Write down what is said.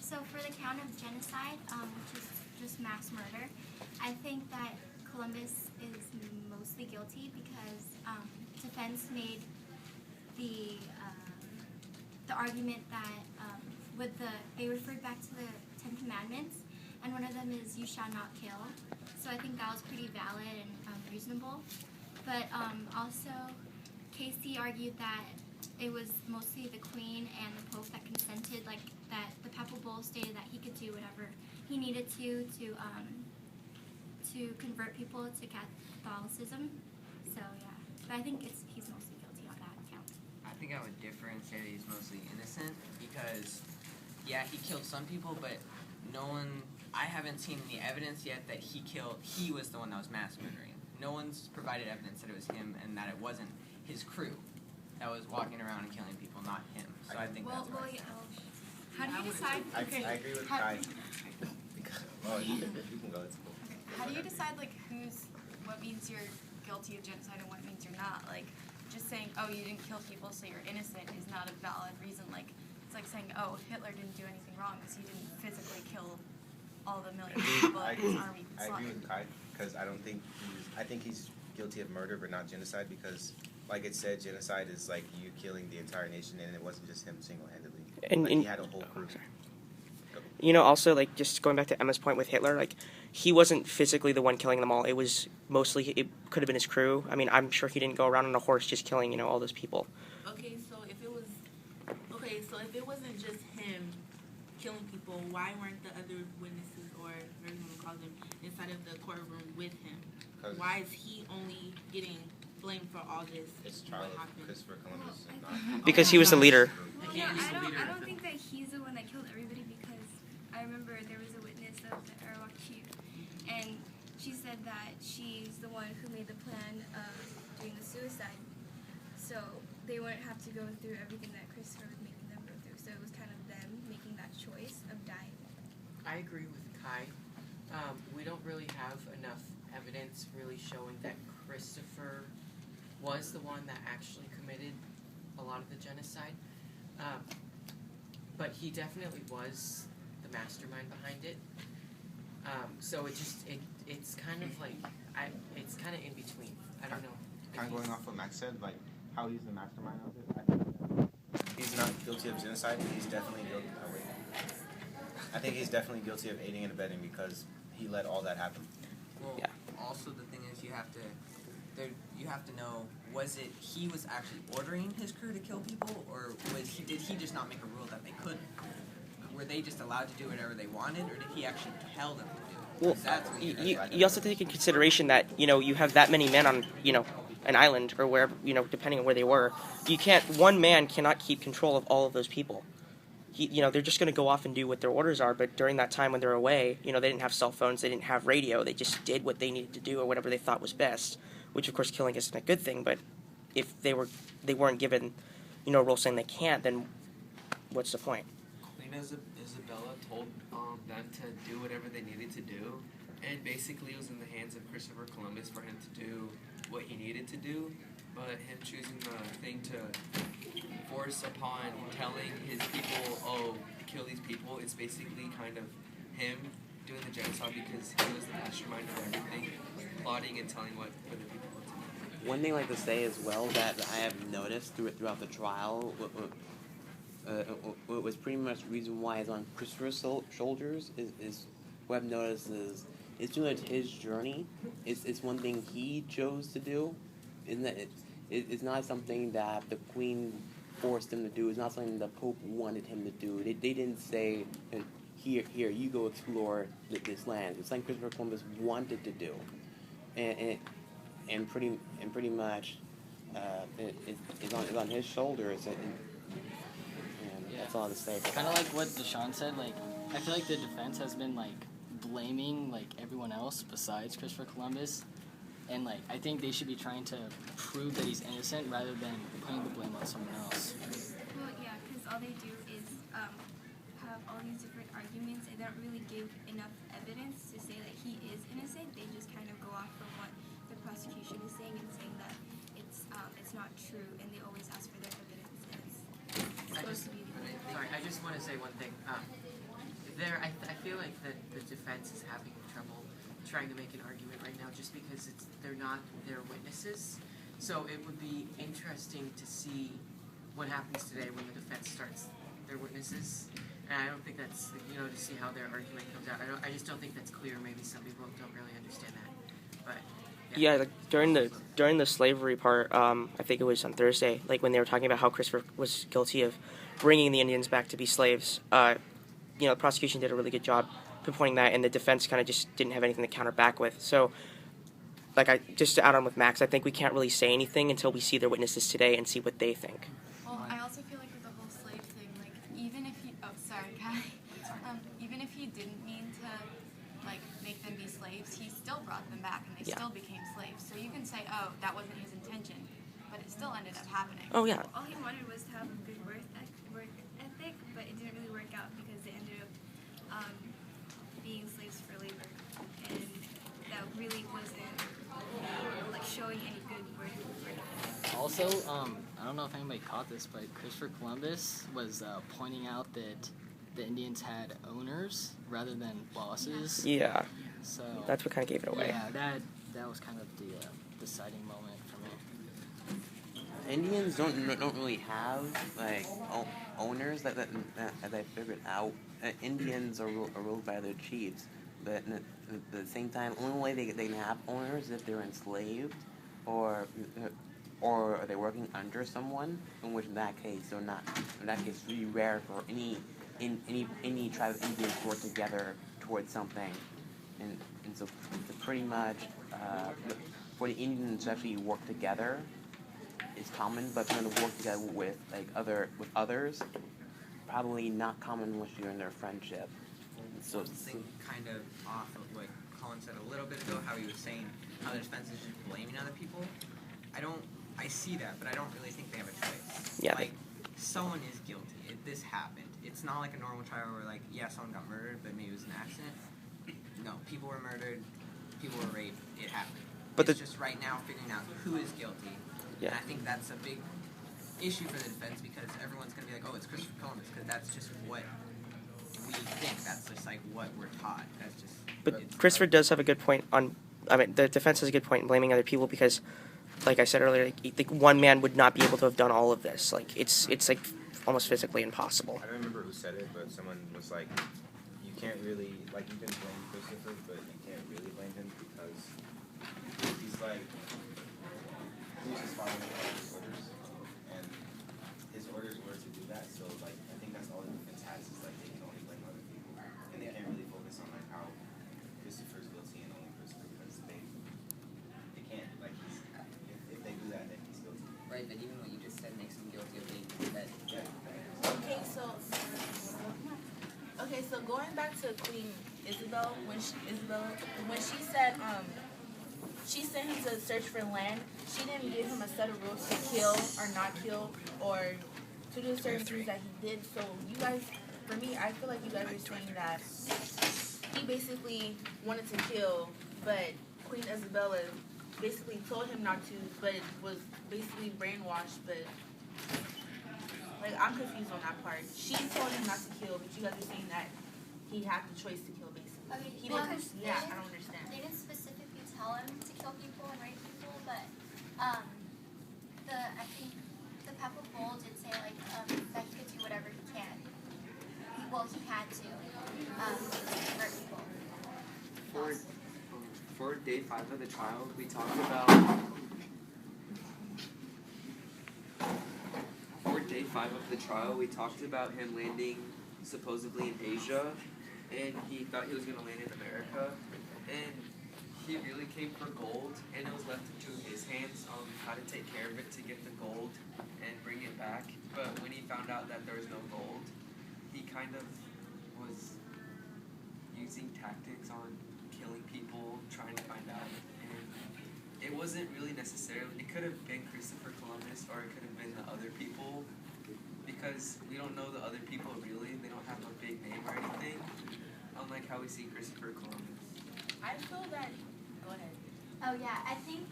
So for the count of genocide, which is just mass murder, I think that Columbus is mostly guilty because defense made the argument that they referred back to the Ten Commandments, and one of them is "You shall not kill." So I think that was pretty valid and reasonable. But also, Casey argued that it was mostly the Queen and the Pope that consented, like that the Papal Bull stated that he could do whatever he needed to convert people to Catholicism. So yeah, but I think he's mostly guilty on that account. I think I would differ and say that he's mostly innocent because, yeah, he killed some people, but I haven't seen any evidence yet that he was the one that was mass murdering. No one's provided evidence that it was him and that it wasn't his crew that was walking around and killing people, not him. So I think that's right. How do you decide? I agree with Kai. Well, you can go. It's cool. Okay. How do you decide what means you're guilty of genocide and what means you're not? Like, just saying, oh, you didn't kill people, so you're innocent is not a valid reason. Like, it's like saying, oh, Hitler didn't do anything wrong because he didn't physically kill all the millions of people that his army slaughtered. I agree with Kai because I think he's guilty of murder but not genocide because, like it said, genocide is like you killing the entire nation and it wasn't just him single-handedly. And he had a whole crew. You know, also, like, just going back to Emma's point with Hitler, like, he wasn't physically the one killing them all. It was mostly, it could have been his crew. I mean, I'm sure he didn't go around on a horse just killing, you know, all those people. Okay, so if it wasn't just him killing people, why weren't the other witnesses, or whatever you want to call them, inside of the courtroom with him? Why is he only getting blamed for all this? It's Charles Christopher Columbus. Because he was the leader. Yeah, I don't think that he's the one that killed everybody because I remember there was a witness of the Arawak chief, and she said that she's the one who made the plan of doing the suicide. So they wouldn't have to go through everything that Christopher was making them go through. So it was kind of them making that choice of dying. I agree with Kai. We don't really have enough evidence really showing that Christopher was the one that actually committed a lot of the genocide. But he definitely was the mastermind behind it. So it's kind of like, it's kind of in between. I don't know. Kind of going off what Max said, like how he's the mastermind of it. I think he's not guilty of genocide. He's definitely guilty. Oh, wait. I think he's definitely guilty of aiding and abetting because he let all that happen. Well, yeah. Also the thing is you have to know, was it he was actually ordering his crew to kill people, or did he just not make a rule that they couldn't? Were they just allowed to do whatever they wanted, or did he actually tell them to do it? Well, you also take into consideration that, you know, you have that many men on, you know, an island or wherever, you know, depending on where they were. One man cannot keep control of all of those people. You know, they're just going to go off and do what their orders are, but during that time when they're away, you know, they didn't have cell phones, they didn't have radio, they just did what they needed to do or whatever they thought was best, which of course killing isn't a good thing, but if they weren't given, you know, a rule saying they can't, then what's the point? Queen Isabella told them to do whatever they needed to do, and basically it was in the hands of Christopher Columbus for him to do what he needed to do, but him choosing the thing to force upon telling his people, oh, kill these people, it's basically kind of him doing the genocide because he was the mastermind of everything, plotting and telling what the people were to do. One thing I like to say as well that I have noticed throughout the trial, what was pretty much the reason why it's on Christopher's shoulders is what I've noticed is it's pretty much his journey. It's one thing he chose to do. It's not something that the Queen forced him to do. It's not something the Pope wanted him to do. They didn't say, here, you go explore this land. It's something Christopher Columbus wanted to do, and pretty much it's on his shoulders. And that's all I have to say. Kind of like what Deshaun said. Like, I feel like the defense has been like blaming like everyone else besides Christopher Columbus. And, like, I think they should be trying to prove that he's innocent rather than putting the blame on someone else. Well, yeah, because all they do is have all these different arguments, and they don't really give enough evidence to say that he is innocent. They just kind of go off from what the prosecution is saying and saying that it's not true, and they always ask for their evidence. And it's supposed to be Sorry, I just want to say one thing. I feel like the defense is having trouble trying to make an argument right now just because they're not their witnesses. So it would be interesting to see what happens today when the defense starts their witnesses. And I don't think that's, to see how their argument comes out. I just don't think that's clear. Maybe some people don't really understand that. But Yeah, like during the slavery part, I think it was on Thursday, like when they were talking about how Christopher was guilty of bringing the Indians back to be slaves. The prosecution did a really good job pinpointing that, and the defense kind of just didn't have anything to counter back with. So, just to add on with Max, I think we can't really say anything until we see their witnesses today and see what they think. Well, I also feel like with the whole slave thing, like even if he, even if he didn't mean to, make them be slaves, he still brought them back and they still became slaves. So you can say, oh, that wasn't his intention, but it still ended up happening. Oh yeah. All he wanted was to have a good work ethic, but it didn't really work out because they ended up being slaves for labor, and that really wasn't showing any good work ethic. Also, I don't know if anybody caught this, but Christopher Columbus was pointing out that the Indians had owners rather than bosses. Yeah. So That's what kind of gave it away. Yeah, that was kind of the deciding moment for me. Indians don't really have owners that I figured out. Indians are ruled by their chiefs, but at the same time, only way they can have owners is if they're enslaved, or are they working under someone? In which in that case they're not. In that case, it's really rare for any tribe of Indians to work together towards something, and so pretty much for the Indians to actually work together is common, but for them to work together with others, probably not common unless you're in their friendship. So something kind of off of what Colin said a little bit ago, how he was saying how the defense is just blaming other people. I see that, but I don't really think they have a choice. Yeah. Someone is guilty. This happened. It's not like a normal trial where someone got murdered, but maybe it was an accident. No, people were murdered, people were raped, it happened. But it's just right now figuring out who is guilty. Yeah. And I think that's a big issue for the defense because everyone's going to be like, oh, it's Christopher Columbus, because that's just what we think. That's just what we're taught. That's just. But Christopher does have a good point the defense has a good point in blaming other people because, like I said earlier, one man would not be able to have done all of this. It's almost physically impossible. I don't remember who said it, but someone was like, you can't really, you can blame Christopher, but you can't really blame him because he's he was just following his orders, and his orders were to do that, so I think that's all the defense has is they can only blame other people, and they can't really focus on how Christopher's guilty and only Christopher because they can't, if they do that, then he's guilty. Right, but even what you just said makes him guilty of being dead. Okay, so going back to Queen Isabel, when she said she sent him to search for land, she didn't give him a set of rules to kill or not kill or to do certain things that he did. So you guys, for me, I feel like you guys are saying that he basically wanted to kill, but Queen Isabella basically told him not to, but it was basically brainwashed, but I'm confused on that part. She told him not to kill, but you guys are saying that he had the choice to kill, basically. Okay, He well, didn't. Yeah, I don't understand. They didn't specifically tell him to kill people and rape people, but I think the Pepper Bowl did say that he could do whatever he can. He had to hurt people. For day 5 of the trial, we talked about. For day 5 of the trial, we talked about him landing supposedly in Asia, and he thought he was going to land in America, and he really came for gold, and it was left into his hands on how to take care of it to get the gold and bring it back. But when he found out that there was no gold, he kind of was using tactics on killing people, trying to find out, and it wasn't really necessarily, it could have been Christopher Columbus or it could have been the other people, because we don't know the other people really, they don't have a big name or anything, unlike how we see Christopher Columbus. I feel that. Go ahead. Oh yeah, I think